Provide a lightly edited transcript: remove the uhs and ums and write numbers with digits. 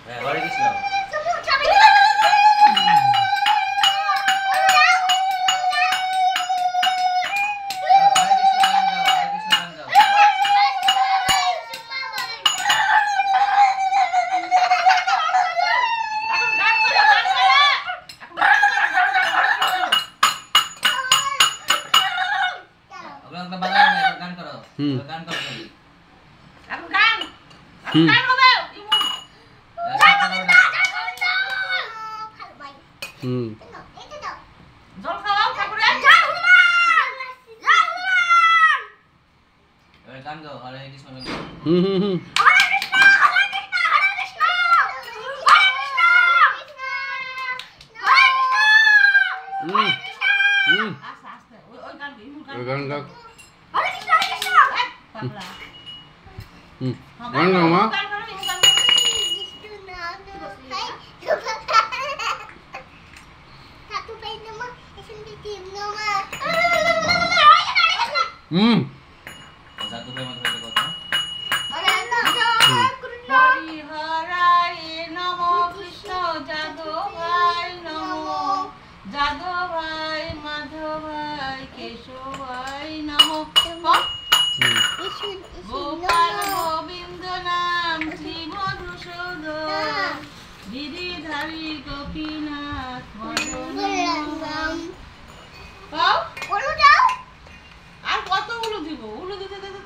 হ্যাঁ, হরে কৃষ্ণ। গান করো, গান করো। এখন গান গান হবে। জল খাওয়াও ঠাকুরের। এবার গান গাও, হরে কৃষ্ণ। হরে কৃষ্ণ হরে কৃষ্ণ হরে কৃষ্ণ হরে কৃষ্ণ হরে কৃষ্ণ। আস্তে আস্তে ওই গান ওই গান গাও। হরে কৃষ্ণ হরে কৃষ্ণ। পাগলা। গান গাও মা। গান করো গান জাদু ভাই মধ্যে কথা। হরিহরায় নমো কৃষ্ণ যাদবায় নমো যাদবায় মাধবায় কেশবায় নমো গোপাল গোবিন্দ নাম শ্রী মধুসূদন গিরিধারী গোপীনাথ মদন আর কতগুলো দিব? উলু দিতে দিতে